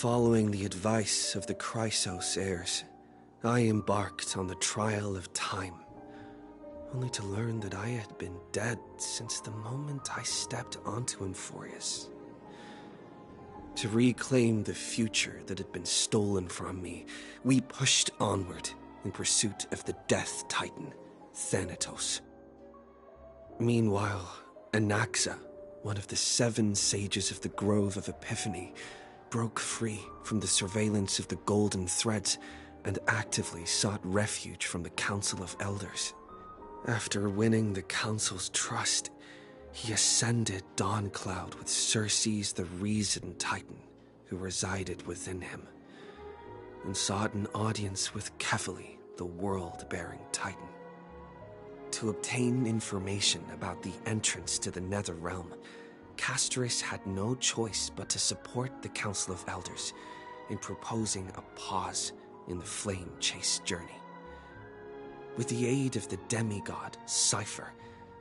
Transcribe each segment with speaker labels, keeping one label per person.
Speaker 1: Following the advice of the Chrysos heirs, I embarked on the trial of time, only to learn that I had been dead since the moment I stepped onto Amphoreus. To reclaim the future that had been stolen from me, we pushed onward in pursuit of the Death Titan, Thanatos. Meanwhile, Anaxa, one of the 7 sages of the Grove of Epiphany, broke free from the surveillance of the Golden Threads and actively sought refuge from the Council of Elders. After winning the Council's trust, he ascended Dawncloud with Circe's the Reason Titan, who resided within him, and sought an audience with Kephaly, the World-Bearing Titan. To obtain information about the entrance to the Nether Realm, Castorus had no choice but to support the Council of Elders in proposing a pause in the flame-chase journey. With the aid of the demigod, Cypher,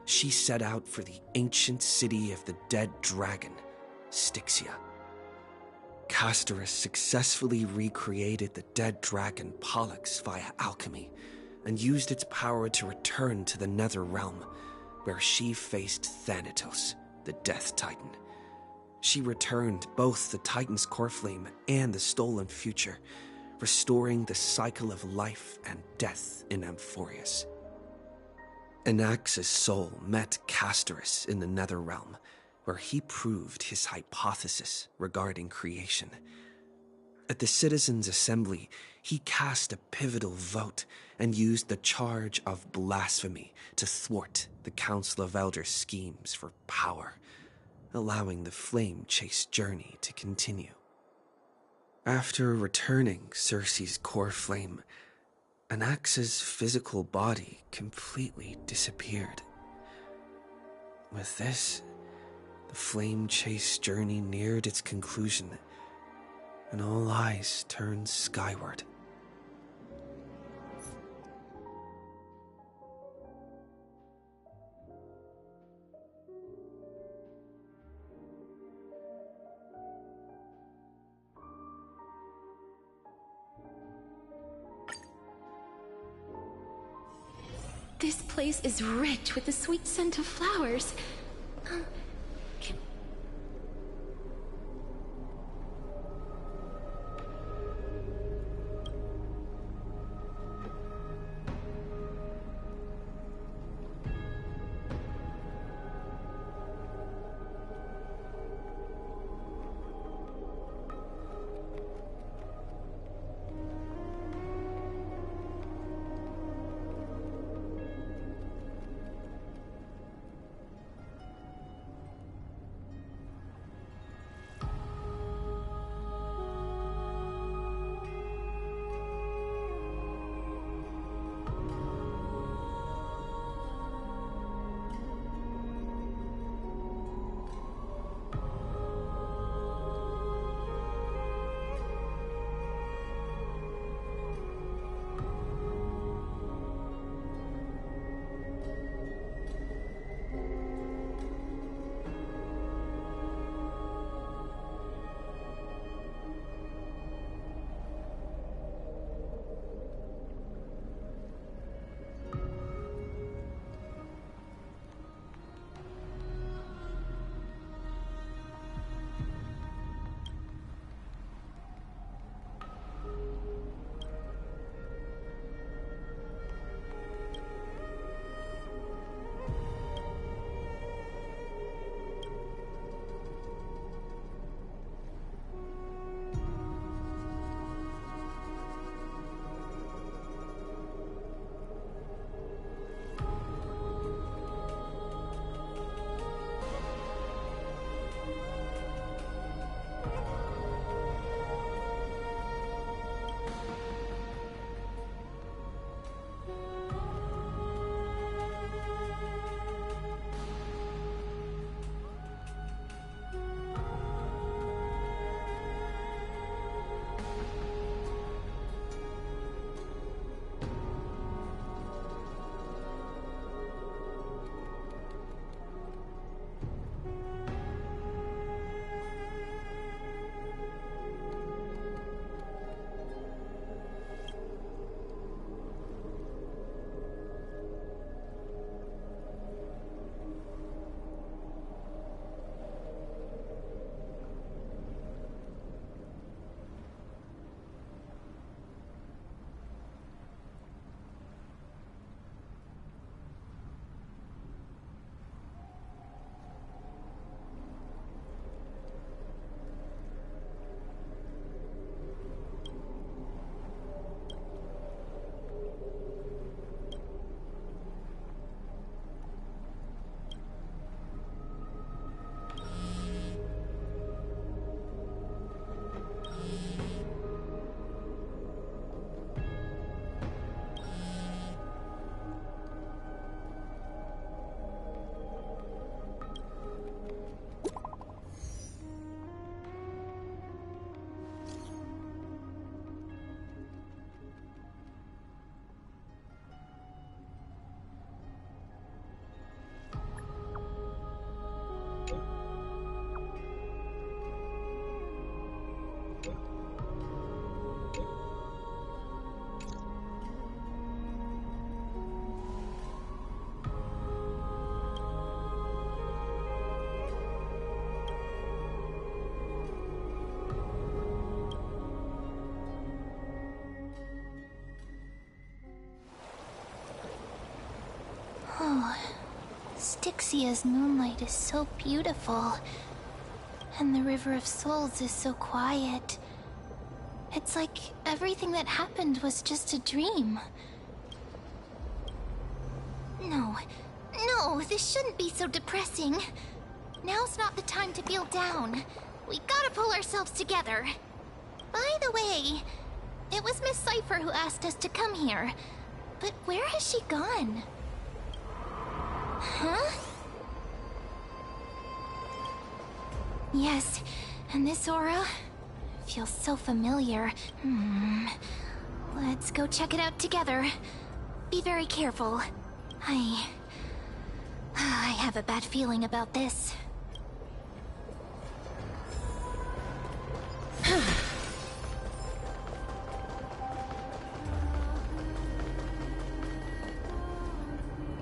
Speaker 1: she set out for the ancient city of the dead dragon, Styxia. Castorus successfully recreated the dead dragon Pollux via alchemy and used its power to return to the Nether Realm, where she faced Thanatos, the Death Titan. She returned both the Titan's core flame and the stolen future, restoring the cycle of life and death in Amphoreus. Anaxa's soul met Castorus in the Nether Realm, where he proved his hypothesis regarding creation. At the Citizens' Assembly, he cast a pivotal vote and used the charge of blasphemy to thwart the Council of Elders' schemes for power, allowing the flame-chase journey to continue. After returning Circe's core flame, Anaxa's physical body completely disappeared. With this, the flame-chase journey neared its conclusion, and all eyes turned skyward.
Speaker 2: This place is rich with the sweet scent of flowers. Can... Ixia's moonlight is so beautiful, and the River of Souls is so quiet. It's like everything that happened was just a dream. No, this shouldn't be so depressing. Now's not the time to feel down. We gotta pull ourselves together. By the way, it was Miss Cipher who asked us to come here. But where has she gone? Huh? Yes, and this aura feels so familiar. Let's go check it out together. Be very careful. I have a bad feeling about this.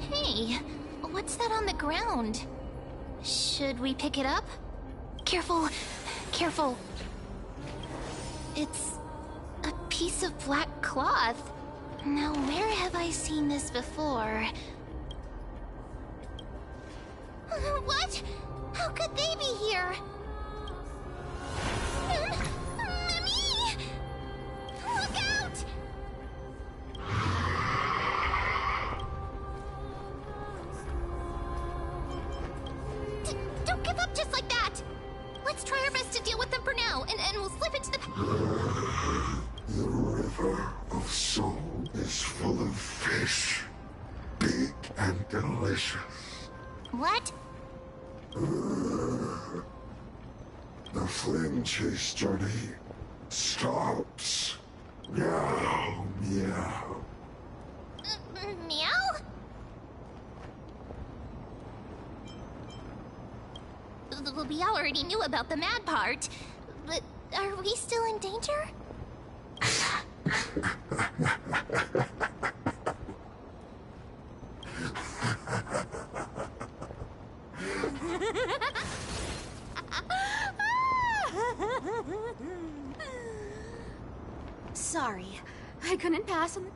Speaker 2: Hey, what's that on the ground? Should we pick it up? Careful, careful. It's a piece of black cloth. Now, where have I seen this before? What? How could they be here? Mommy! Look out! Don't give up just like that! Let's try our best to deal with them for now, and we'll slip into the...
Speaker 3: The River of Soul is full of fish, big and delicious.
Speaker 2: What?
Speaker 3: The flame chase journey stops. Meow, meow.
Speaker 2: Meow? We already knew about the mad part, but are we still in danger?
Speaker 4: Sorry, I couldn't pass on the...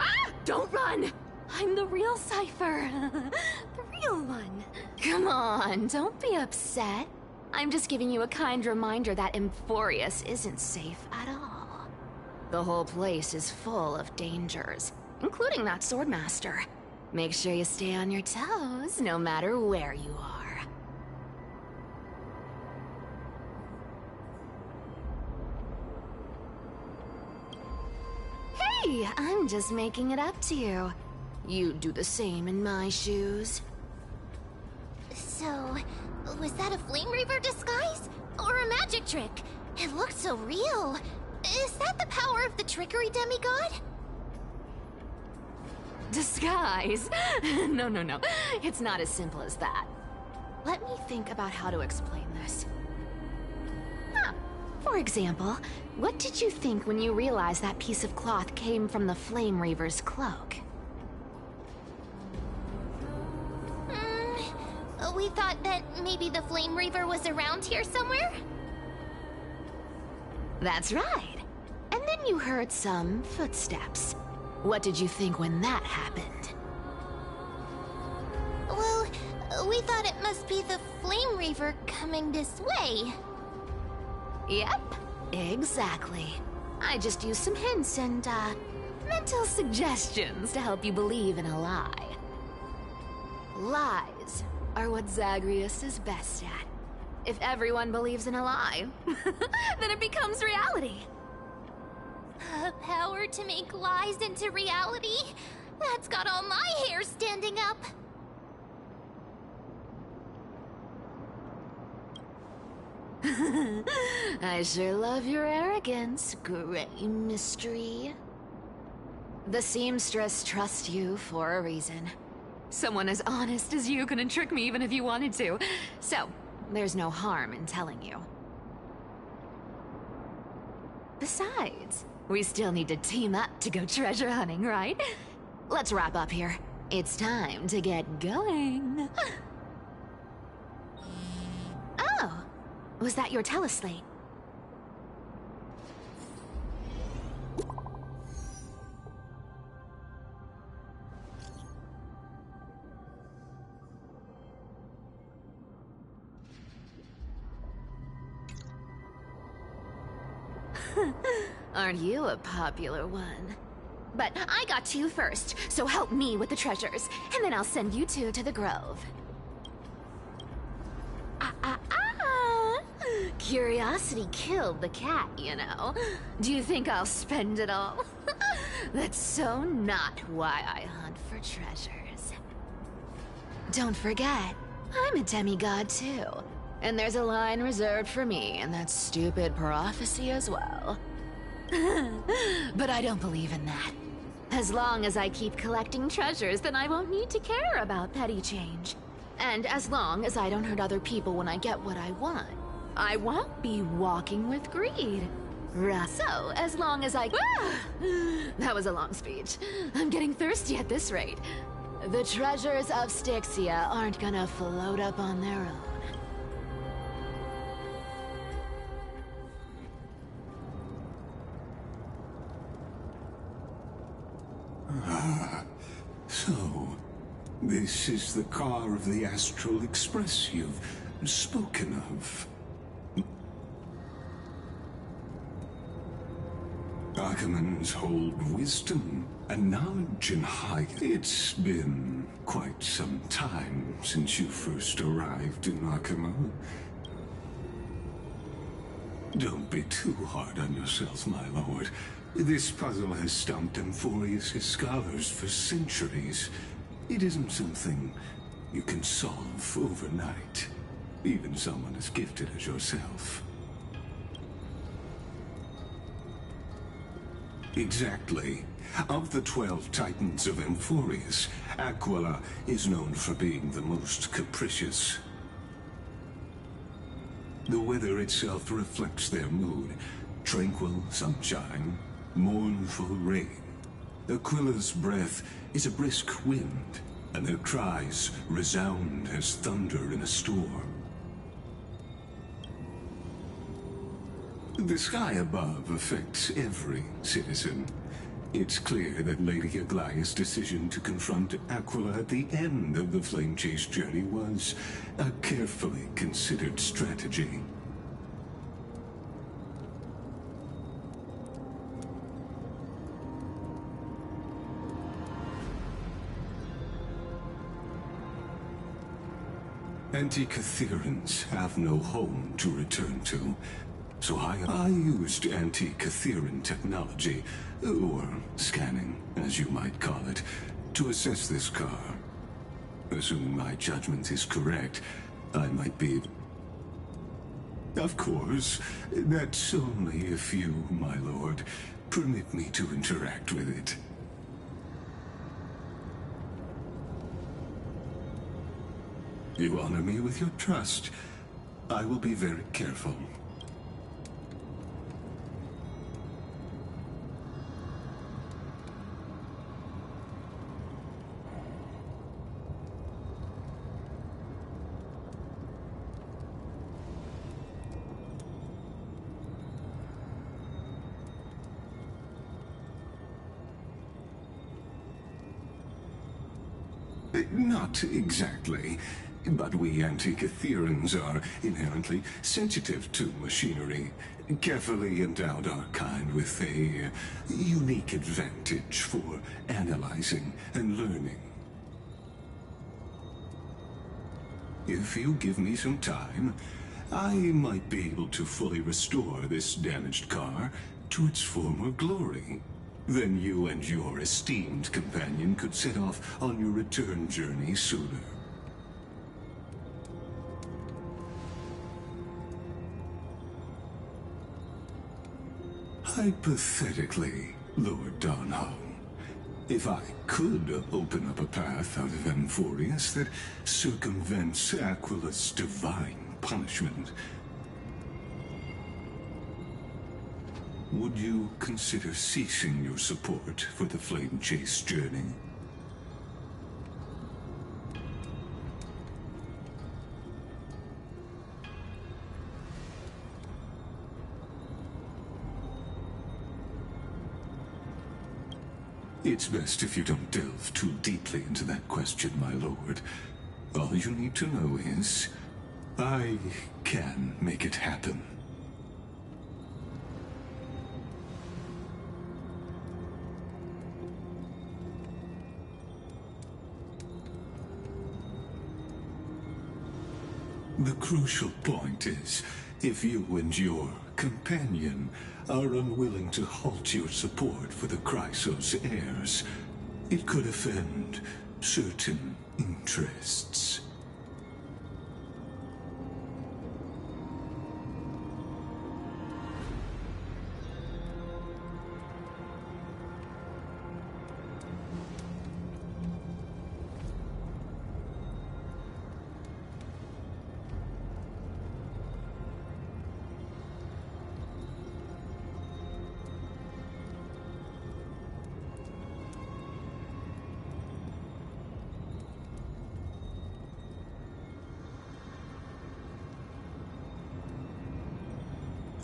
Speaker 4: Ah! Don't run! I'm the real Cipher. The real one. Come on, don't be upset. I'm just giving you a kind reminder that Amphoreus isn't safe at all. The whole place is full of dangers, including that swordmaster. Make sure you stay on your toes, no matter where you are. Hey, I'm just making it up to you. You'd do the same in my shoes.
Speaker 2: So, was that a Flame Reaver disguise? Or a magic trick? It looked so real. Is that the power of the trickery demigod?
Speaker 4: Disguise? No. It's not as simple as that. Let me think about how to explain this. For example, what did you think when you realized that piece of cloth came from the Flame Reaver's cloak?
Speaker 2: We thought that maybe the Flame Reaver was around here somewhere?
Speaker 4: That's right. And then you heard some footsteps. What did you think when that happened?
Speaker 2: Well, we thought it must be the Flame Reaver coming this way.
Speaker 4: Yep, exactly. I just used some hints and, mental suggestions to help you believe in a lie. Lies are what Zagreus is best at. If everyone believes in a lie, then it becomes reality.
Speaker 2: A power to make lies into reality? That's got all my hair standing up.
Speaker 4: I sure love your arrogance, Gray Mystery. The seamstress trusts you for a reason. Someone as honest as you couldn't trick me even if you wanted to. So, there's no harm in telling you. Besides, we still need to team up to go treasure hunting, right? Let's wrap up here. It's time to get going. Oh, was that your teleslate? Aren't you a popular one? But I got two first, so help me with the treasures, and then I'll send you two to the grove. Curiosity killed the cat, you know. Do you think I'll spend it all? That's so not why I hunt for treasures. Don't forget, I'm a demigod too. And there's a line reserved for me in that stupid prophecy as well. But I don't believe in that. As long as I keep collecting treasures, then I won't need to care about petty change. And as long as I don't hurt other people when I get what I want, I won't be walking with greed. So, as long as I... That was a long speech. I'm getting thirsty at this rate. The treasures of Styxia aren't gonna float up on their own.
Speaker 3: So, this is the car of the Astral Express you've spoken of. Archimans hold wisdom and knowledge in high. It's been quite some time since you first arrived in Arkhima. Don't be too hard on yourself, my lord. This puzzle has stumped Amphoreus' scholars for centuries. It isn't something you can solve overnight, even someone as gifted as yourself. Exactly. Of the 12 titans of Amphoreus, Aquila is known for being the most capricious. The weather itself reflects their mood. Tranquil sunshine, mournful rain. Aquila's breath is a brisk wind, and their cries resound as thunder in a storm. The sky above affects every citizen. It's clear that Lady Aglaya's decision to confront Aquila at the end of the flame chase journey was a carefully considered strategy. Anti-Catherians have no home to return to. So I used anti-Catherian technology, or scanning, as you might call it, to assess this car. Assuming my judgment is correct, I might be... Of course, that's only if you, my lord, permit me to interact with it. You honor me with your trust. I will be very careful. Not exactly, but we anti-Catherians are inherently sensitive to machinery. Carefully endowed our kind with a unique advantage for analyzing and learning. If you give me some time, I might be able to fully restore this damaged car to its former glory. Then you and your esteemed companion could set off on your return journey sooner. Hypothetically, Lord Donholm, if I could open up a path out of Amphoreus that circumvents Aquila's divine punishment, would you consider ceasing your support for the Flame Chase journey? It's best if you don't delve too deeply into that question, my lord. All you need to know is, I can make it happen. The crucial point is, if you and your companion are unwilling to halt your support for the Chrysos heirs, it could offend certain interests.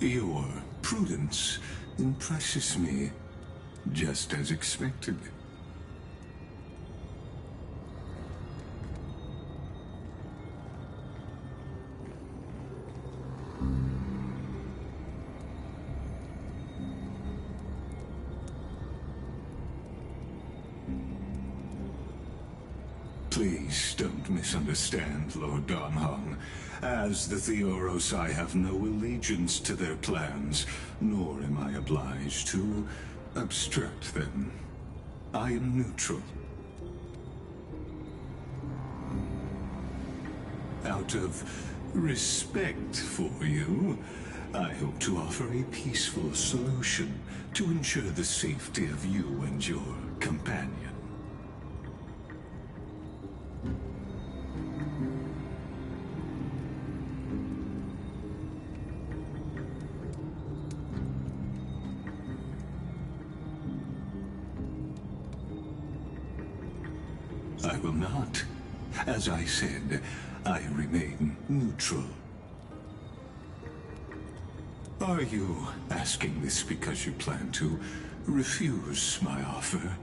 Speaker 3: Your prudence impresses me, just as expected. Please don't misunderstand, Lord Donhong. As the Theoros, I have no allegiance to their plans, nor am I obliged to obstruct them. I am neutral. Out of respect for you, I hope to offer a peaceful solution to ensure the safety of you and your companion. I will not. As I said, I remain neutral. Are you asking this because you plan to refuse my offer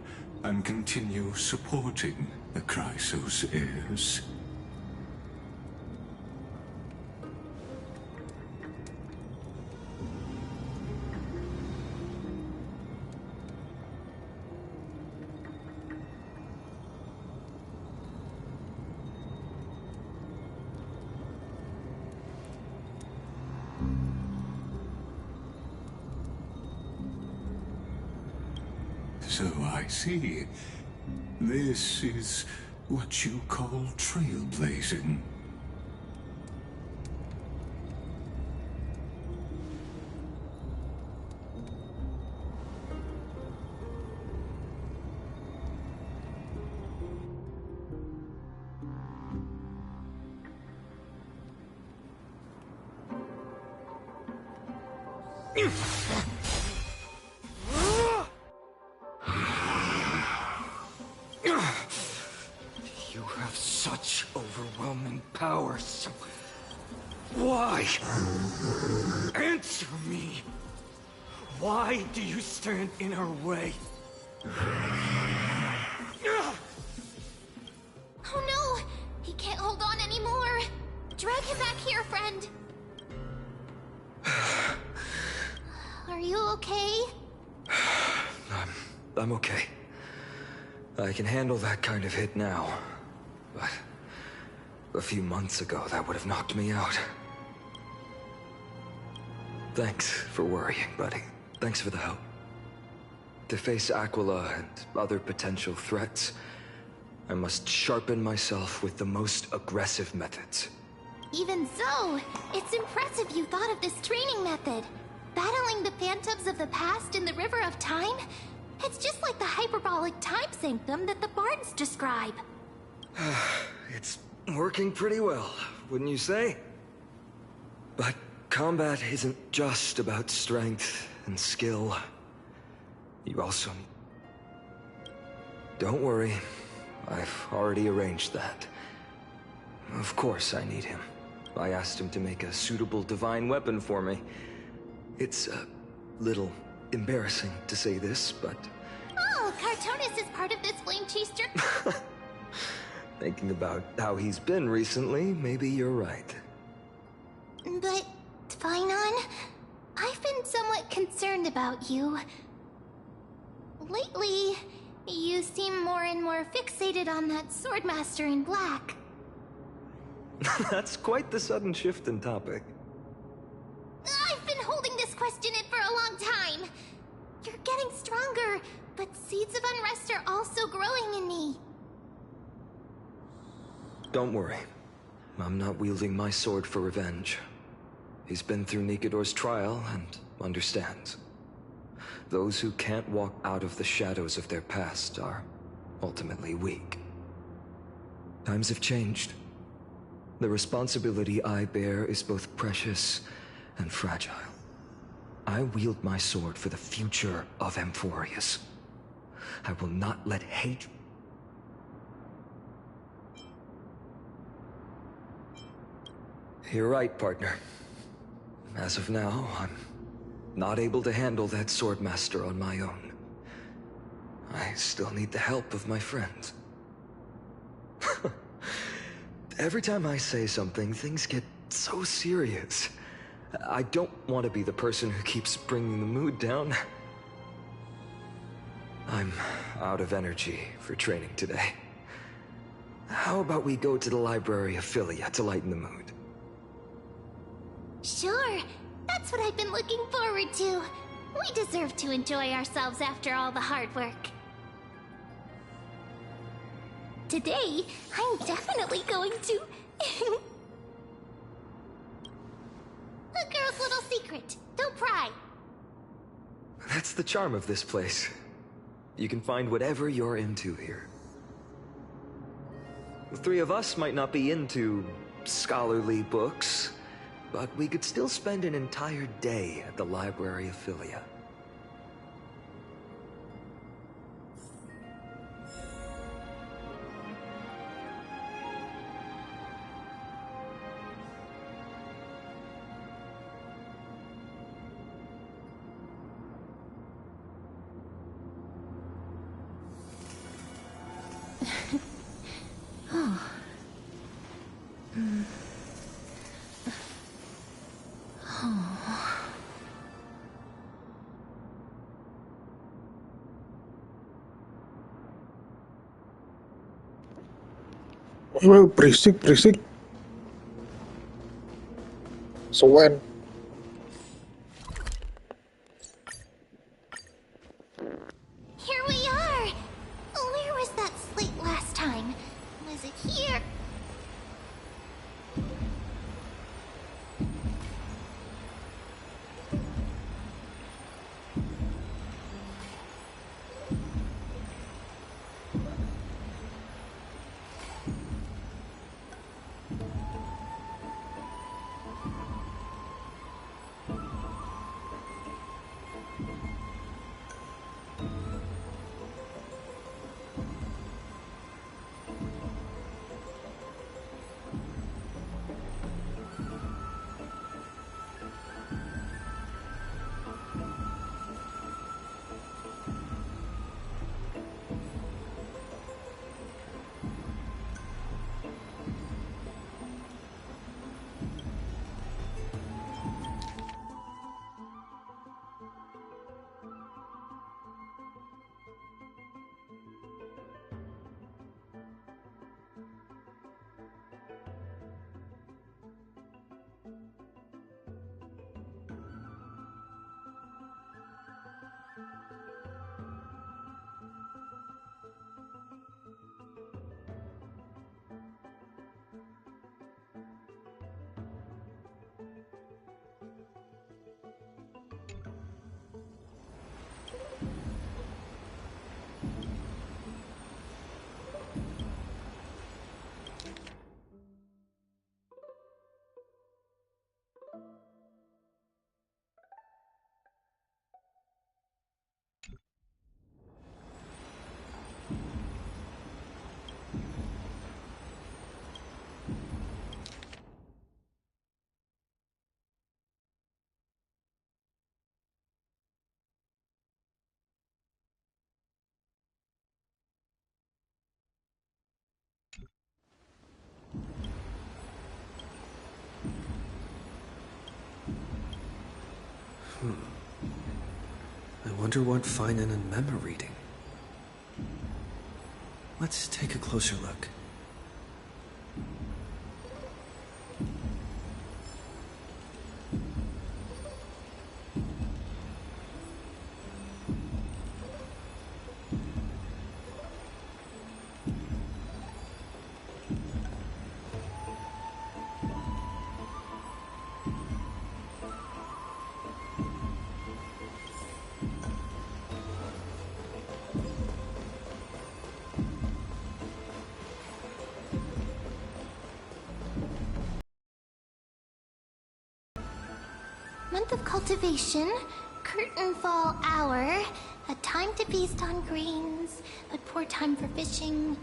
Speaker 3: and continue supporting the Chrysos heirs? So I see. This is what you call trailblazing.
Speaker 1: You have such overwhelming powers. Why? Answer me. Why do you stand in our way?
Speaker 2: Oh no! He can't hold on anymore! Drag him back here, friend! Are you okay?
Speaker 5: I'm okay. I can handle that kind of hit now. But a few months ago, that would have knocked me out. Thanks for worrying, buddy. Thanks for the help. To face Aquila and other potential threats, I must sharpen myself with the most aggressive methods.
Speaker 2: Even so, it's impressive you thought of this training method. Battling the phantoms of the past in the river of time? It's just like the hyperbolic time sanctum that the bards describe.
Speaker 5: It's working pretty well, wouldn't you say? But combat isn't just about strength and skill. You also... Don't worry, I've already arranged that. Of course I need him. I asked him to make a suitable divine weapon for me. It's a little embarrassing to say this, but...
Speaker 2: Oh, Cartonis is part of this flame chaser.
Speaker 5: Thinking about how he's been recently, maybe you're right.
Speaker 2: But, Finon, I've been somewhat concerned about you. Lately, you seem more and more fixated on that Swordmaster in black.
Speaker 5: That's quite the sudden shift in topic.
Speaker 2: I've been holding this question in for a long time. You're getting stronger, but seeds of unrest are also growing in me.
Speaker 5: Don't worry. I'm not wielding my sword for revenge. He's been through Nikador's trial and understands. Those who can't walk out of the shadows of their past are ultimately weak. Times have changed. The responsibility I bear is both precious and fragile. I wield my sword for the future of Amphoreus. I will not let hate... You're right, partner. As of now, I'm not able to handle that swordmaster on my own. I still need the help of my friends. Every time I say something, things get so serious. I don't want to be the person who keeps bringing the mood down. I'm out of energy for training today. How about we go to the library of Philia to lighten the mood?
Speaker 2: Sure, that's what I've been looking forward to. We deserve to enjoy ourselves after all the hard work. Today, I'm definitely going to... A girl's little secret. Don't pry.
Speaker 5: That's the charm of this place. You can find whatever you're into here. The three of us might not be into scholarly books, but we could still spend an entire day at the library of Philia.
Speaker 6: Well, berisik. Sowen.
Speaker 2: Here we are! Where was that slate last time? Was it here?
Speaker 1: I wonder what Finan and Mem are reading. Let's take a closer look.
Speaker 2: Month of cultivation, curtain fall hour, a time to feast on grains, but poor time for fishing.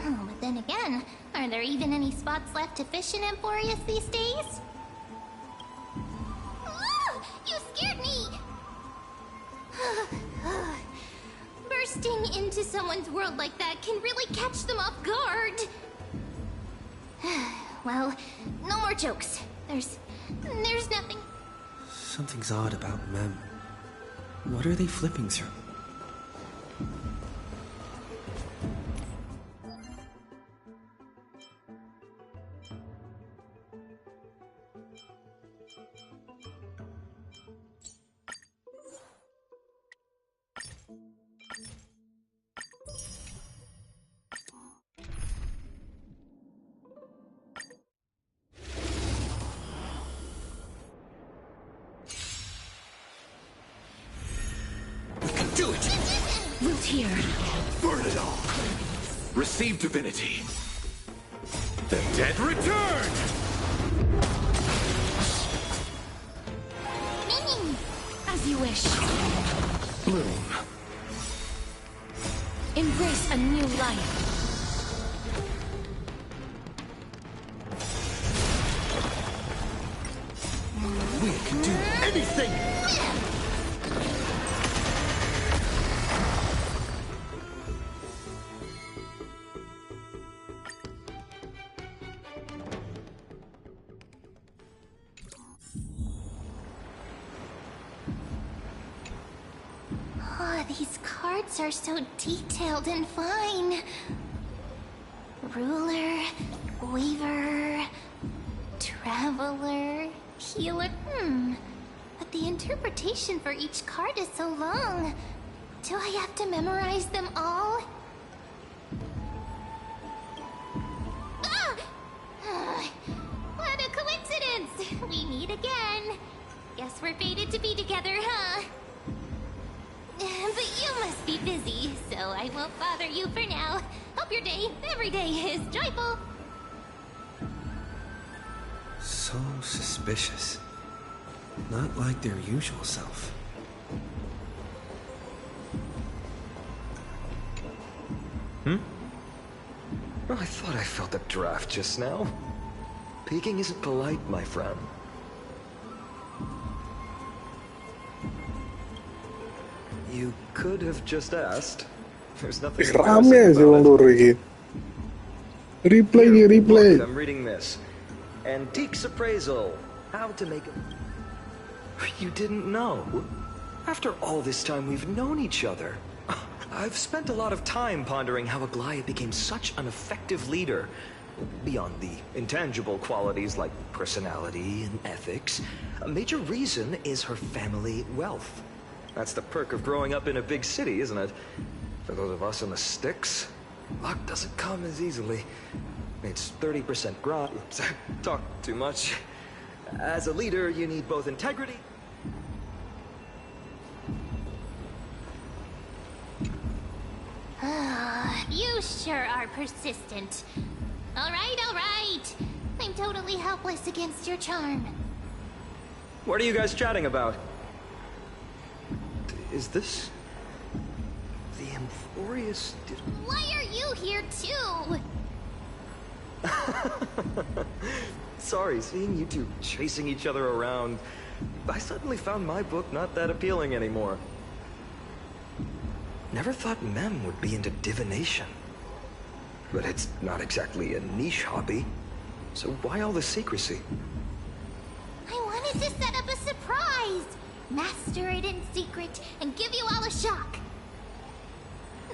Speaker 2: Oh, but then again, are there even any spots left to fish in Amphoreus these days? Ah, you scared me! Bursting into someone's world like that can really catch them off guard. Well, no more jokes. There's nothing.
Speaker 1: Something's odd about Mem. What are they flipping through?
Speaker 7: Burn it all. Receive divinity. The dead return!
Speaker 4: As you wish.
Speaker 7: Bloom.
Speaker 4: Embrace a new life.
Speaker 7: We can do anything!
Speaker 2: These cards are so detailed and fine. Ruler, weaver, traveler, healer. But the interpretation for each card is so long. Do I have to memorize them all? What a coincidence! We meet again. Guess we're fated to be together, huh? But you must be busy, so I won't bother you for now. Hope your day, every day, is joyful.
Speaker 1: So suspicious. Not like their usual self.
Speaker 5: Oh, I thought I felt a draft just now. Peeking isn't polite, my friend. You could have just asked. There's nothing
Speaker 6: Rame
Speaker 5: embarrassing
Speaker 6: sih Bang
Speaker 5: about
Speaker 6: Doro
Speaker 5: it.
Speaker 6: ini. Replay nih, replay.
Speaker 5: Look, I'm reading this. Antiques appraisal. How to make a... You didn't know? After all this time we've known each other, I've spent a lot of time pondering how Aglaia became such an effective leader. Beyond the intangible qualities like personality and ethics, a major reason is her family wealth. That's the perk of growing up in a big city, isn't it? For those of us in the sticks, luck doesn't come as easily. It's 30% grind. Oops, talk too much. As a leader, you need both integrity...
Speaker 2: You sure are persistent. All right. I'm totally helpless against your charm.
Speaker 5: What are you guys chatting about? Is this... the Amphoreus...
Speaker 2: Why are you here too?
Speaker 5: Sorry, seeing you two chasing each other around, I suddenly found my book not that appealing anymore. Never thought Mem would be into divination. But it's not exactly a niche hobby, so why all the secrecy?
Speaker 2: I wanted to set up a surprise! Master it in secret and give you all a shock.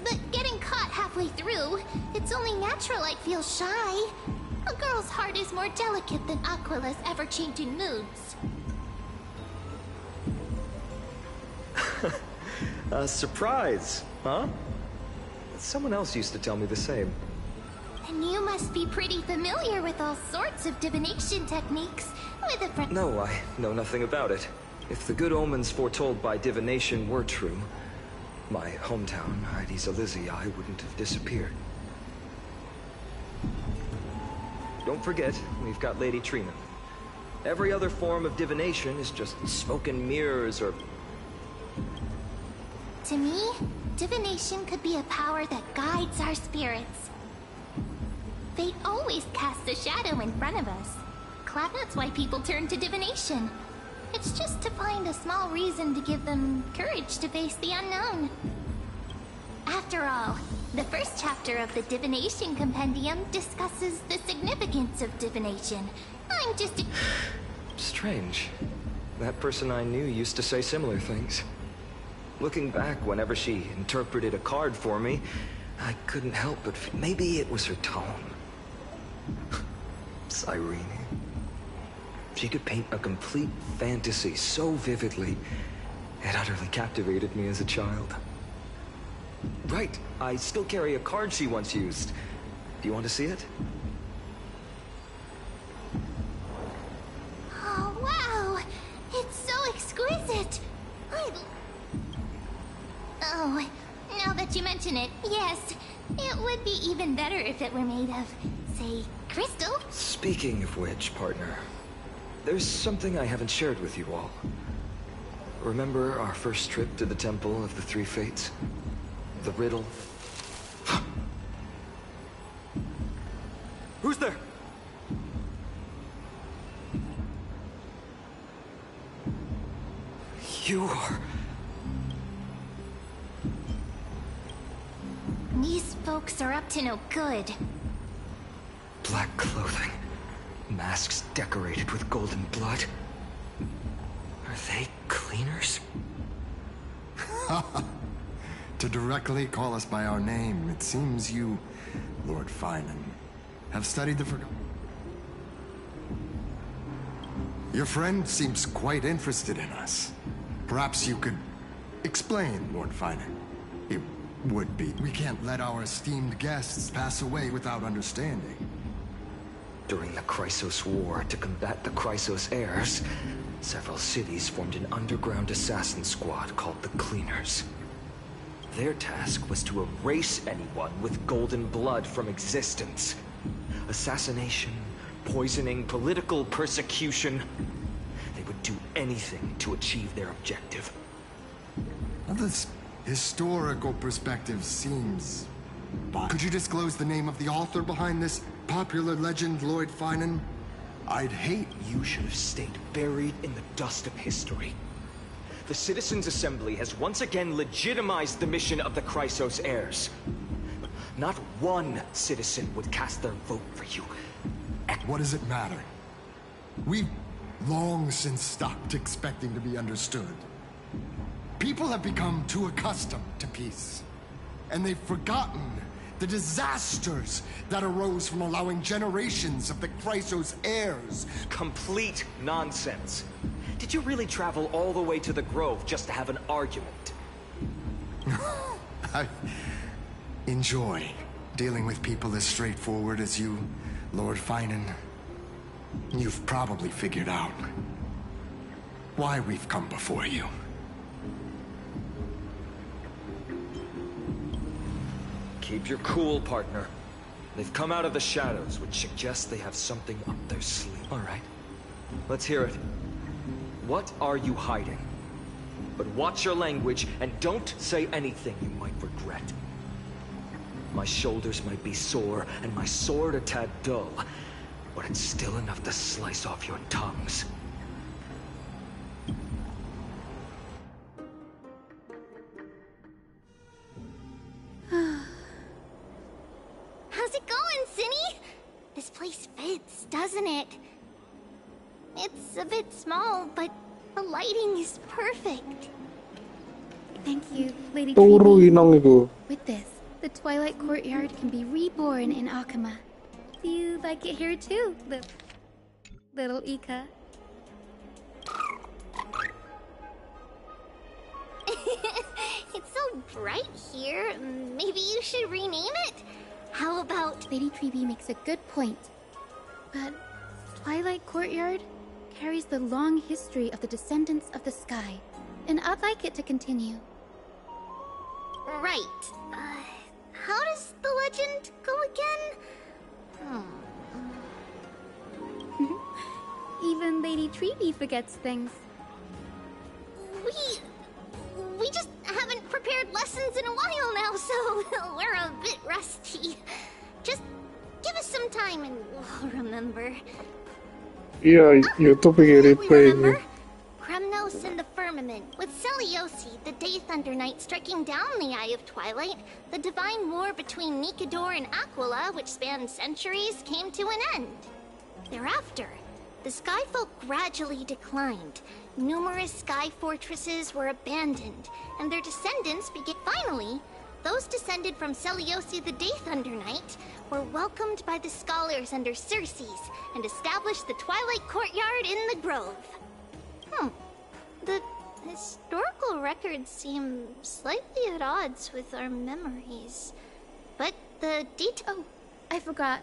Speaker 2: But getting caught halfway through, it's only natural I'd feel shy. A girl's heart is more delicate than Aquila's ever-changing moods.
Speaker 5: A surprise, huh? Someone else used to tell me the same.
Speaker 2: And you must be pretty familiar with all sorts of divination techniques. With a friend.
Speaker 5: No, I know nothing about it. If the good omens foretold by divination were true, my hometown, Heidi's Elysia, wouldn't have disappeared. Don't forget, we've got Lady Trina. Every other form of divination is just smoke and mirrors or...
Speaker 2: To me, divination could be a power that guides our spirits. Fate always casts a shadow in front of us. That's why people turn to divination. It's just to find a small reason to give them courage to face the unknown. After all, the first chapter of the Divination Compendium discusses the significance of divination. I'm just...
Speaker 5: Strange. That person I knew used to say similar things. Looking back, whenever she interpreted a card for me, I couldn't help but maybe it was her tone. Cyrene. She could paint a complete fantasy so vividly, it utterly captivated me as a child. Right, I still carry a card she once used. Do you want to see it?
Speaker 2: Oh, wow! It's so exquisite! Oh, now that you mention it, yes. It would be even better if it were made of, say, crystal.
Speaker 5: Speaking of which, partner, there's something I haven't shared with you all. Remember our first trip to the Temple of the Three Fates? The riddle? Who's there? You are...
Speaker 2: These folks are up to no good.
Speaker 5: Black clothing. Masks decorated with golden blood. Are they cleaners?
Speaker 8: To directly call us by our name, it seems you, Lord Finan, have studied the forgotten. Your friend seems quite interested in us. Perhaps you could explain, Lord Finan. It would be. We can't let our esteemed guests pass away without understanding.
Speaker 5: During the Chrysos War, to combat the Chrysos heirs, several cities formed an underground assassin squad called the Cleaners. Their task was to erase anyone with golden blood from existence. Assassination, poisoning, political persecution. They would do anything to achieve their objective.
Speaker 8: Well, this historical perspective seems... Could you disclose the name of the author behind this popular legend, Lord Finan? I'd hate...
Speaker 5: You should have stayed buried in the dust of history. The Citizens' Assembly has once again legitimized the mission of the Chrysos heirs. Not one citizen would cast their vote for you.
Speaker 8: What does it matter? We've long since stopped expecting to be understood. People have become too accustomed to peace, and they've forgotten the disasters that arose from allowing generations of the Chrysos heirs.
Speaker 5: Complete nonsense. Did you really travel all the way to the Grove just to have an argument?
Speaker 8: I enjoy dealing with people as straightforward as you, Lord Finan. You've probably figured out why we've come before you.
Speaker 5: Keep your cool, partner. They've come out of the shadows, which suggests they have something up their sleeve. All right, let's hear it. What are you hiding? But watch your language, and don't say anything you might regret. My shoulders might be sore, and my sword a tad dull, but it's still enough to slice off your tongues.
Speaker 2: How's it going, Cinny? This place fits, doesn't it? It's a bit small, but the lighting is perfect.
Speaker 9: Thank you, Lady
Speaker 6: Turu
Speaker 9: Tree.
Speaker 6: inang iku.
Speaker 9: With this, the Twilight Courtyard can be reborn in Akama. Do you like it here too, little Ika?
Speaker 2: It's so bright here. Maybe you should rename it? How about...
Speaker 9: Lady Tree makes a good point. But Twilight Courtyard carries the long history of the descendants of the sky, and I'd like it to continue.
Speaker 2: Right. How does the legend go again?
Speaker 9: Even Lady Treeby forgets things.
Speaker 2: We just haven't prepared lessons in a while now, so we're a bit rusty. Just give us some time and we'll remember.
Speaker 6: Iya, YouTube replay nya.
Speaker 2: Kremnos in the firmament, with Seliosi, the Day Thunder Knight, striking down the Eye of Twilight, the divine war between Nikador and Aquila, which spanned centuries, came to an end. Thereafter, the Skyfolk gradually declined. Numerous sky fortresses were abandoned, and their descendants began. Finally, those descended from Seliosi the Day Thunder Knight were welcomed by the scholars under Circes and established the Twilight Courtyard in the Grove. The historical records seem slightly at odds with our memories, but the detail—
Speaker 9: Oh, I forgot.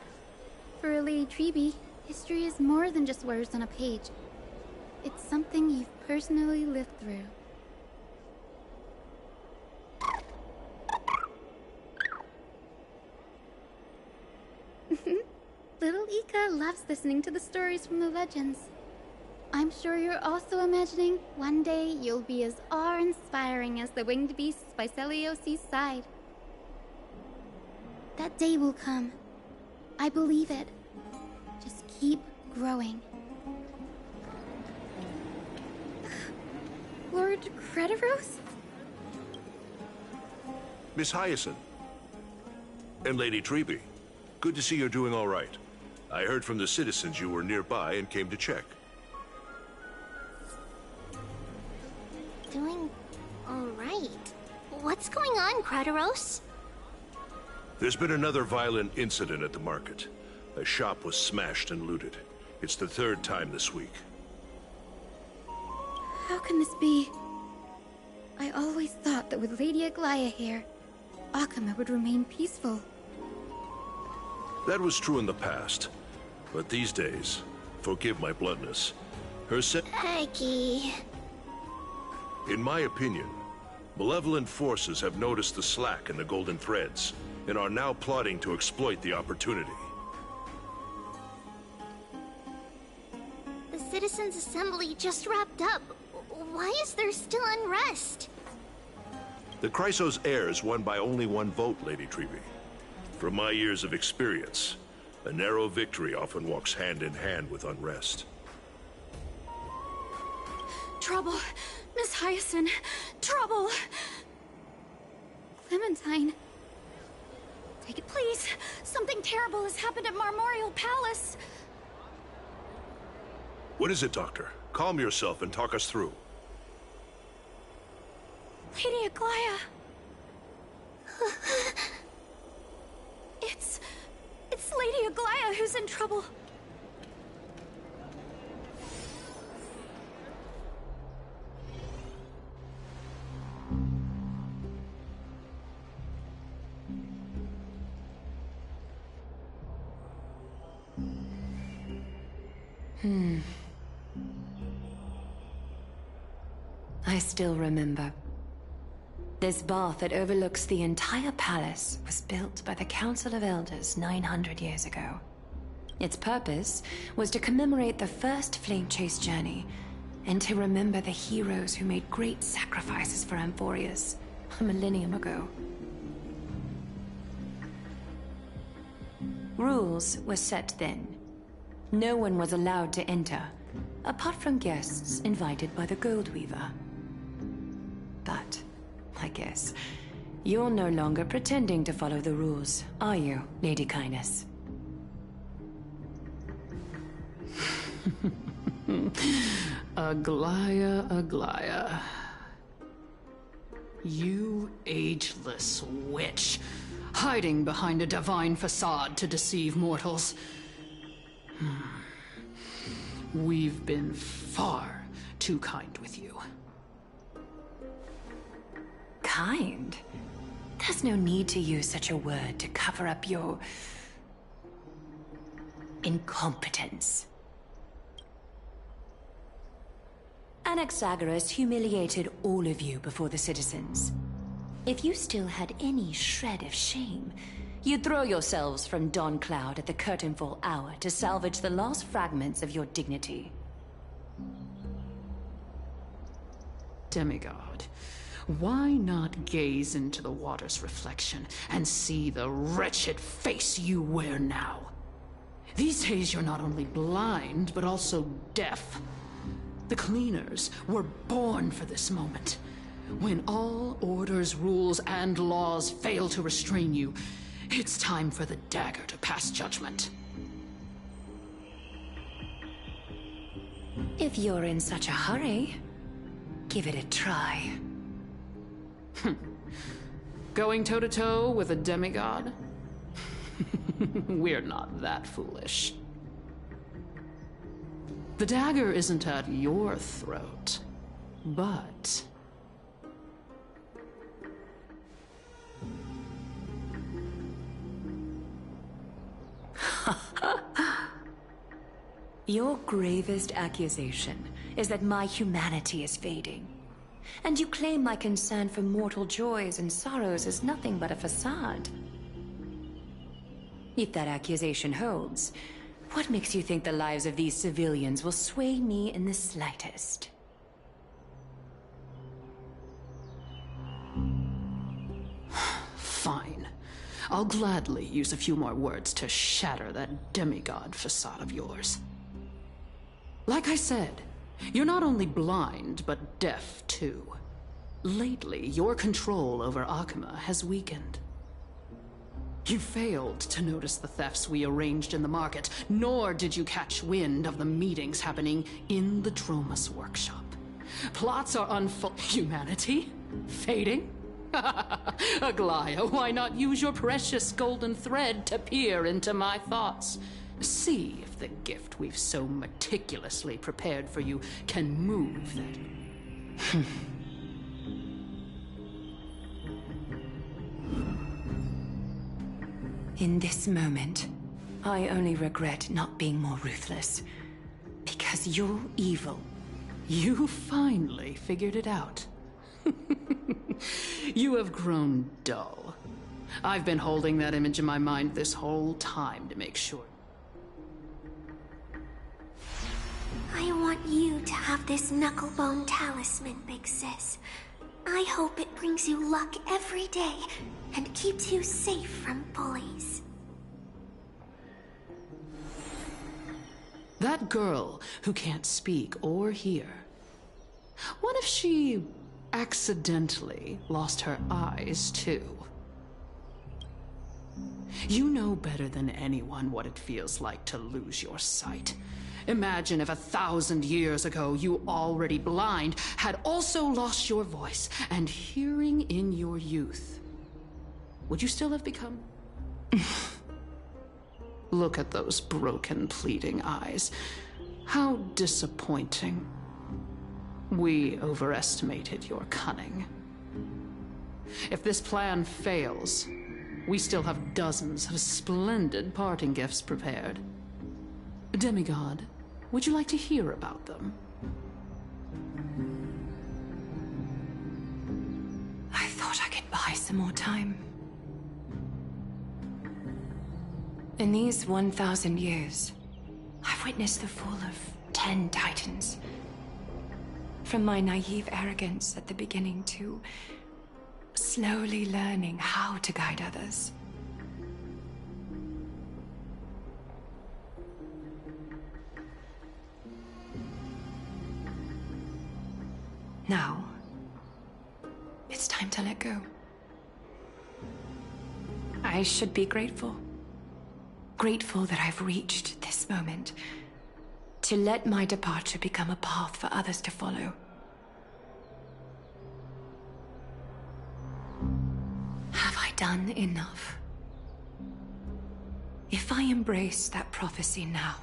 Speaker 9: For Lady Treeby, history is more than just words on a page. It's something you've personally lived through. Little Ika loves listening to the stories from the legends. I'm sure you're also imagining one day you'll be as awe-inspiring as the winged beasts by Seliosi's side. That day will come. I believe it. Just keep growing. Lord Crediros?
Speaker 10: Miss Hyacinth. And Lady Treeby. Good to see you're doing all right. I heard from the citizens you were nearby and came to check.
Speaker 2: Doing all right. What's going on, Crediros?
Speaker 10: There's been another violent incident at the market. A shop was smashed and looted. It's the third time this week.
Speaker 9: How can this be? I always thought that with Lady Aglaya here, Akama would remain peaceful.
Speaker 10: That was true in the past. But these days, forgive my bluntness,
Speaker 2: Aggie.
Speaker 10: In my opinion, malevolent forces have noticed the slack in the Golden Threads and are now plotting to exploit the opportunity.
Speaker 2: The Citizens' Assembly just wrapped up. Why is there still unrest?
Speaker 10: The Chrysos heirs won by only one vote, Lady Treeby. From my years of experience, a narrow victory often walks hand in hand with unrest.
Speaker 4: Trouble! Miss Hyacinth! Trouble!
Speaker 9: Clementine.
Speaker 4: Take it, please! Something terrible has happened at Marmorial Palace!
Speaker 10: What is it, Doctor? Calm yourself and talk us through.
Speaker 4: Lady Aglaya! It's Lady Aglaya who's in trouble.
Speaker 11: I still remember. This bath that overlooks the entire palace was built by the Council of Elders 900 years ago. Its purpose was to commemorate the first flame chase journey, and to remember the heroes who made great sacrifices for Amphoreus a millennium ago. Rules were set then. No one was allowed to enter, apart from guests invited by the Gold Weaver. But I guess you're no longer pretending to follow the rules, are you, Lady Kindness?
Speaker 12: Aglaya, Aglaya. You ageless witch, hiding behind a divine facade to deceive mortals. We've been far too kind with you.
Speaker 11: Kind? There's no need to use such a word to cover up your incompetence. Anaxagoras humiliated all of you before the citizens. If you still had any shred of shame, you'd throw yourselves from Dawn Cloud at the curtainfall hour to salvage the last fragments of your dignity.
Speaker 12: demigod, why not gaze into the water's reflection and see the wretched face you wear now? These days you're not only blind, but also deaf. The cleaners were born for this moment. When all orders, rules, and laws fail to restrain you, it's time for the dagger to pass judgment.
Speaker 11: If you're in such a hurry, give it a try.
Speaker 12: Going toe-to-toe with a demigod? We're not that foolish. The dagger isn't at your throat, but...
Speaker 11: Your gravest accusation is that my humanity is fading. And you claim my concern for mortal joys and sorrows is nothing but a facade. If that accusation holds, what makes you think the lives of these civilians will sway me in the slightest?
Speaker 12: Fine. I'll gladly use a few more words to shatter that demigod facade of yours. Like I said, you're not only blind, but deaf too. Lately, your control over Akuma has weakened. You failed to notice the thefts we arranged in the market, nor did you catch wind of the meetings happening in the Dromus workshop. Plots are Humanity? Fading? Aglaya, why not use your precious golden thread to peer into my thoughts? See if the gift we've so meticulously prepared for you can move that...
Speaker 11: In this moment, I only regret not being more ruthless. Because you're evil.
Speaker 12: You finally figured it out. You have grown dull. I've been holding that image in my mind this whole time to make sure.
Speaker 13: I want you to have this knucklebone talisman, big sis. I hope it brings you luck every day and keeps you safe from bullies.
Speaker 12: That girl who can't speak or hear. What if she accidentally lost her eyes too? You know better than anyone what it feels like to lose your sight. Imagine if 1,000 years ago you, already blind, had also lost your voice and hearing in your youth. Would you still have become? Look at those broken, pleading eyes. How disappointing. We overestimated your cunning. If this plan fails, we still have dozens of splendid parting gifts prepared. Demigod, would you like to hear about them?
Speaker 11: I thought I could buy some more time. In these 1,000 years, I've witnessed the fall of 10 titans. From my naive arrogance at the beginning to slowly learning how to guide others. Now, it's time to let go. I should be grateful. Grateful that I've reached this moment. To let my departure become a path for others to follow. Have I done enough? If I embrace that prophecy now,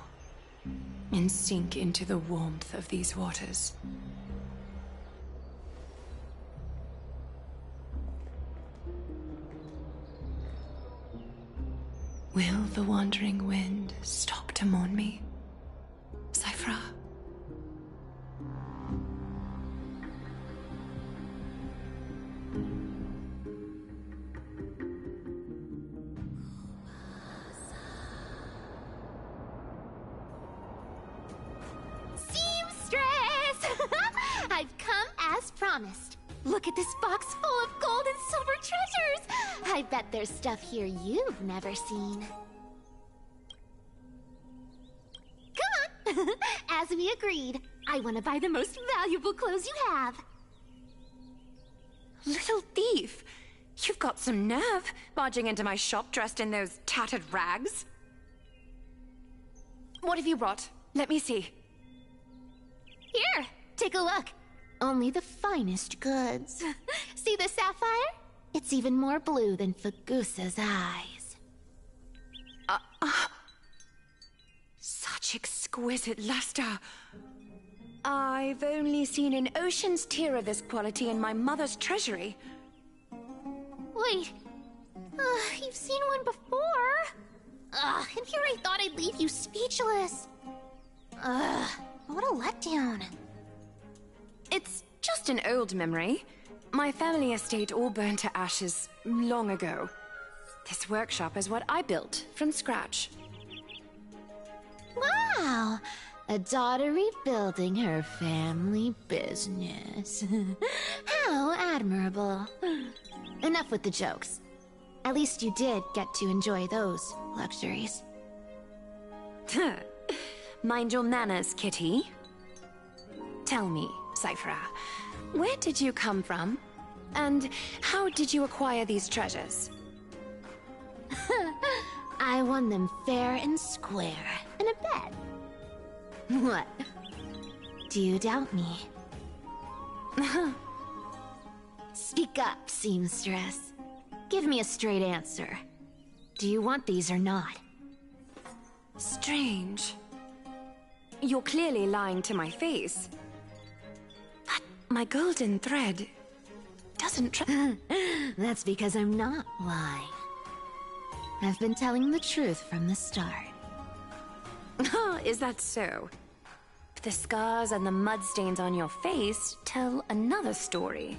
Speaker 11: and sink into the warmth of these waters, will the wandering wind stop to mourn me, Cyphra?
Speaker 2: Seamstress! I've come as promised. Look at this box full of gold and silver treasures! I bet there's stuff here you've never seen. Come on! As we agreed, I want to buy the most valuable clothes you have.
Speaker 11: Little thief! You've got some nerve, barging into my shop dressed in those tattered rags. What have you brought? Let me see.
Speaker 2: Here, take a look. Only the finest goods. See the sapphire? It's even more blue than Fagusa's eyes.
Speaker 11: Such exquisite luster. I've only seen an ocean's tier of this quality in my mother's treasury.
Speaker 2: Wait. You've seen one before. And here I thought I'd leave you speechless. What a letdown.
Speaker 11: It's just an old memory. My family estate all burned to ashes long ago. This workshop is what I built from scratch.
Speaker 2: Wow! A daughter rebuilding her family business. How admirable. Enough with the jokes. At least you did get to enjoy those luxuries.
Speaker 11: Mind your manners, kitty. Tell me, Cyphera, where did you come from? And how did you acquire these treasures?
Speaker 2: I won them fair and square in a bet. What? Do you doubt me? Speak up, seamstress. Give me a straight answer. Do you want these or not?
Speaker 11: Strange. You're clearly lying to my face. But my golden thread doesn't
Speaker 2: That's because I'm not lying. I've been telling the truth from the start.
Speaker 11: Is that so? The scars and the mud stains on your face tell another story.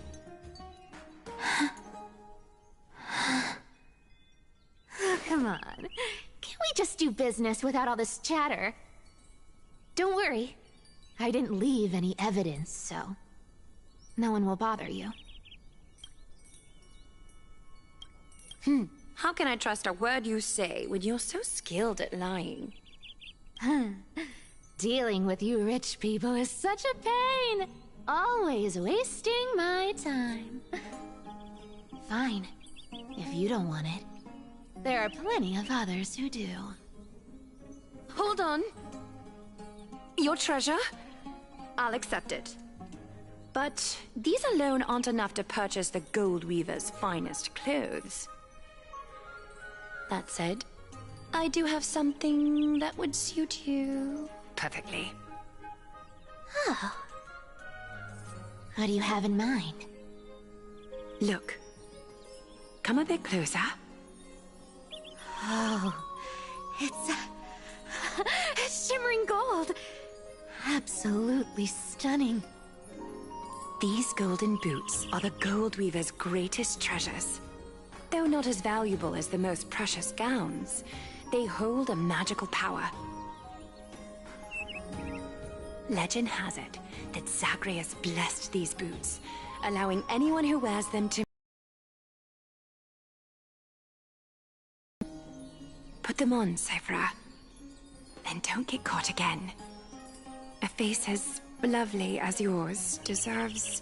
Speaker 2: Oh, come on. Can't we just do business without all this chatter? Don't worry. I didn't leave any evidence, so no one will bother you.
Speaker 11: How can I trust a word you say when you're so skilled at lying?
Speaker 2: Dealing with you rich people is such a pain. Always wasting my time. Fine. If you don't want it, there are plenty of others who do.
Speaker 11: Hold on. Your treasure? I'll accept it. But these alone aren't enough to purchase the Gold Weaver's finest clothes. That said, I do have something that would suit you perfectly.
Speaker 2: Oh. What do you have in mind?
Speaker 11: Look. Come a bit closer.
Speaker 2: Oh, it's shimmering gold. Absolutely stunning.
Speaker 11: These golden boots are the Gold Weaver's greatest treasures. Though not as valuable as the most precious gowns, they hold a magical power. Legend has it that Zagreus blessed these boots, allowing anyone who wears them to put them on, Cyphera. Then don't get caught again. A face as lovely as yours deserves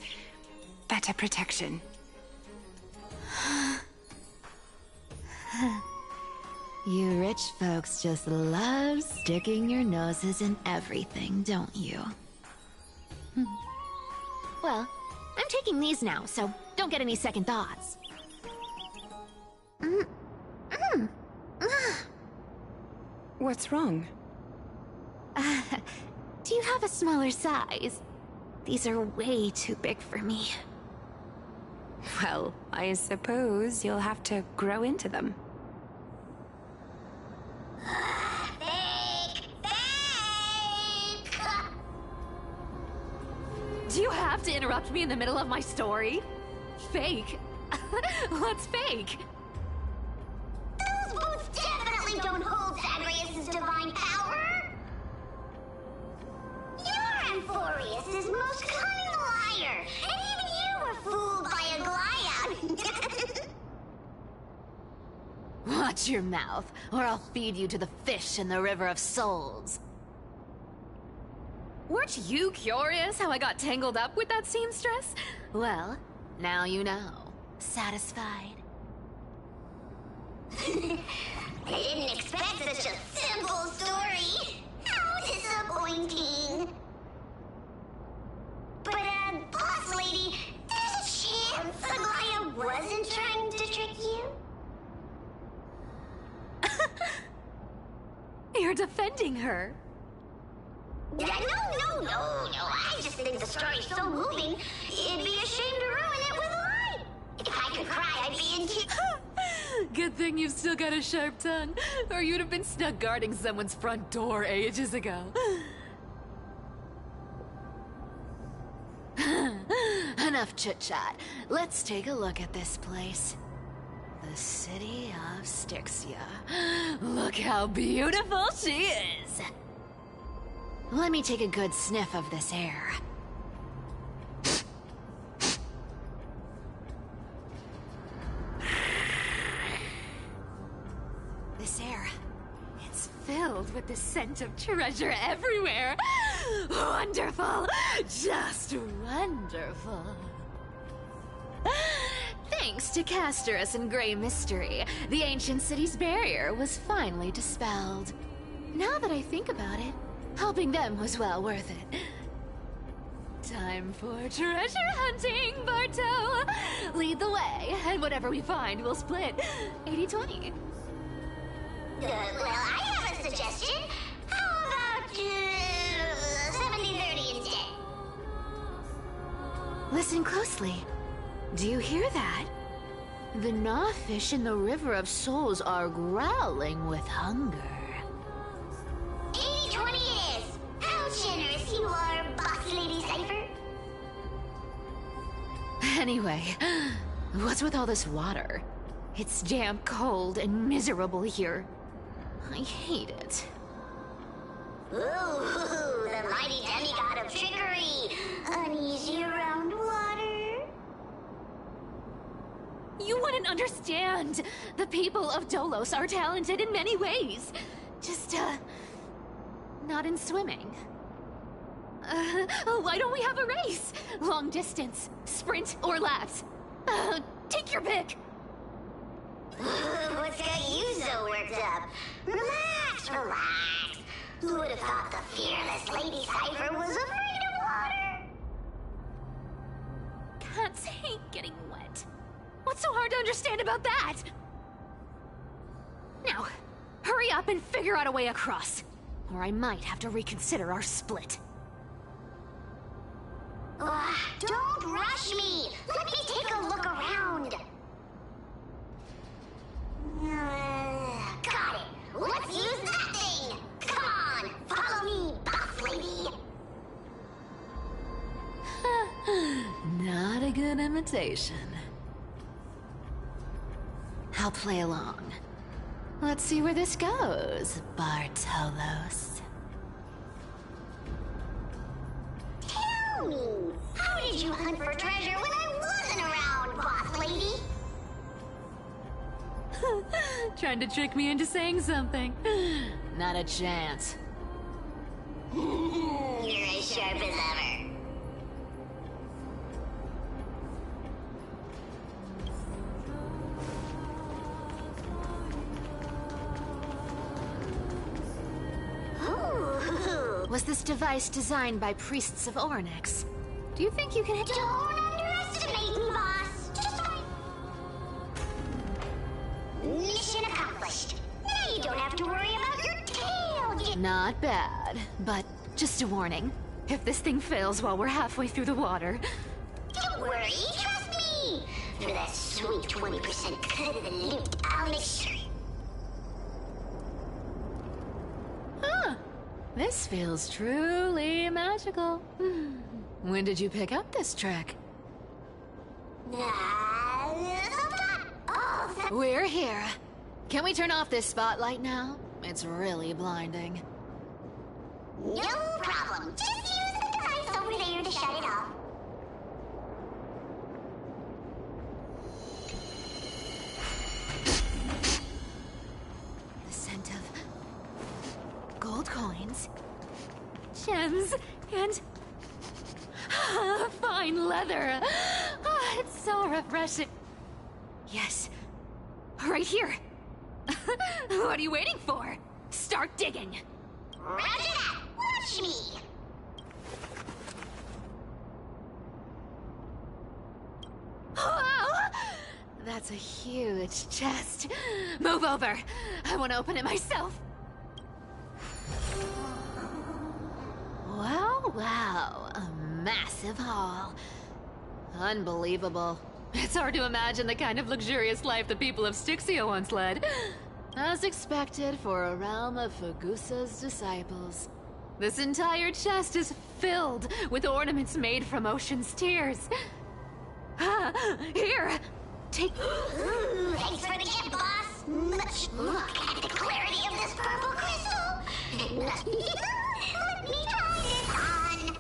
Speaker 11: better protection.
Speaker 2: You rich folks just love sticking your noses in everything, don't you? Well, I'm taking these now, so don't get any second thoughts.
Speaker 11: What's wrong?
Speaker 2: Do you have a smaller size? These are way too big for me.
Speaker 11: Well, I suppose you'll have to grow into them.
Speaker 4: Do you have to interrupt me in the middle of my story? Fake? What's fake?
Speaker 13: Those boots definitely don't hold Zagreus' divine power! You're Amphoreus' most cunning liar, and even
Speaker 4: Watch your mouth, or I'll feed you to the fish in the River of Souls. Weren't you curious how I got tangled up with that seamstress? Well, now you know. Satisfied?
Speaker 13: I didn't expect such a simple story. How disappointing. But, boss lady, there's a chance Aglaia wasn't trying to trick you?
Speaker 4: You're defending her.
Speaker 13: No. I just think the story's so moving, it'd be a shame to ruin it with a lie. If I could cry, I'd be in tears.
Speaker 4: Good thing you've still got a sharp tongue, or you'd have been stuck guarding someone's front door ages ago. Enough chit-chat. Let's take a look at this place. The city of Styxia. Look how beautiful she is! Let me take a good sniff of this air. This air, it's filled with the scent of treasure everywhere. Wonderful! Just wonderful. Thanks to Castorus and Grey Mystery, the ancient city's barrier was finally dispelled. Now that I think about it, helping them was well worth it. Time for treasure hunting, Barto! Lead the way, and whatever we find, we'll split 80-20.
Speaker 13: Well, I have a suggestion. How about 70-30 instead?
Speaker 4: Listen closely. Do you hear that? The gnawfish in the River of Souls are growling with hunger.
Speaker 13: 80-20 it is. How generous you are, Boss Lady Cypher.
Speaker 4: Anyway, what's with all this water? It's damp, cold, and miserable here. I hate it.
Speaker 13: Ooh, the mighty demigod of trickery. Uneasy around water.
Speaker 4: You wouldn't understand. The people of Dolos are talented in many ways. Just, not in swimming. Why don't we have a race? Long distance, sprint, or laps? Take your pick.
Speaker 13: What's got you so worked up? Relax. Who would have thought the fearless Lady Cypher was afraid of water?
Speaker 4: Cats hate getting wet. What's so hard to understand about that? Now, hurry up and figure out a way across, or I might have to reconsider our split.
Speaker 13: Don't rush me! Let me take a look around! Got it! Let's use that thing! Come on! Follow me, boss lady!
Speaker 4: Not a good imitation. I'll play along. Let's see where this goes, Bartolos.
Speaker 13: Tell me, how did you hunt for treasure when I wasn't around, boss lady?
Speaker 4: Trying to trick me into saying something. Not a chance.
Speaker 13: You're as sharp as ever.
Speaker 4: Was this device designed by priests of Ornyx? Do you think you can hit—
Speaker 13: Don't underestimate me, boss! Just fine. Mission accomplished. Now you don't have to worry about your tail.
Speaker 4: Not bad, but just a warning. If this thing fails while we're halfway through the water—
Speaker 13: Don't worry, trust me! For that sweet 20% cut of the loot, I'll make sure.
Speaker 4: Huh. This feels truly magical. When did you pick up this trick? We're here. Can we turn off this spotlight now? It's really blinding.
Speaker 13: No problem. Just use the device over there to shut it off.
Speaker 4: gems and fine leather. It's so refreshing. Yes, right here. What are you waiting for? Start digging.
Speaker 2: Roger that! Watch me!
Speaker 4: Wow! That's a huge chest. Move over. I want to open it myself. Wow, wow. A massive haul. Unbelievable. It's hard to imagine the kind of luxurious life the people of Styxia once led. As expected for a realm of Fagusa's disciples. This entire chest is filled with ornaments made from ocean's tears. Here! Take...
Speaker 2: Thanks for the gift, boss! Look at the clarity of this purple crystal! Let me try this on!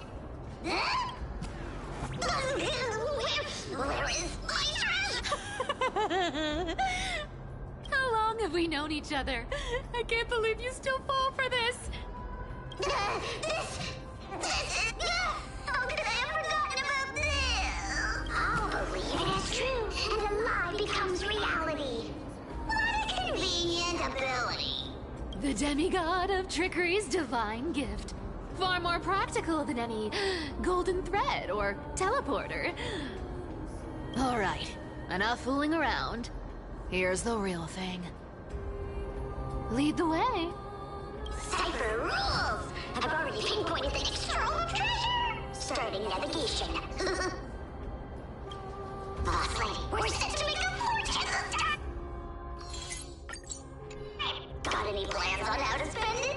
Speaker 2: Where is my dress?
Speaker 4: How long have we known each other? I can't believe you still fall for this!
Speaker 2: This is... How could I have forgotten about this? I'll believe it is true, and a lie becomes reality. What a convenient ability.
Speaker 4: The demigod of trickery's divine gift. Far more practical than any golden thread or teleporter. Alright, enough fooling around. Here's the real thing. Lead the way.
Speaker 2: Cypher rules! I've already pinpointed the next trove of treasure! Starting navigation. Boss lady, we're set to make a fortune! Got any plans on how to spend it?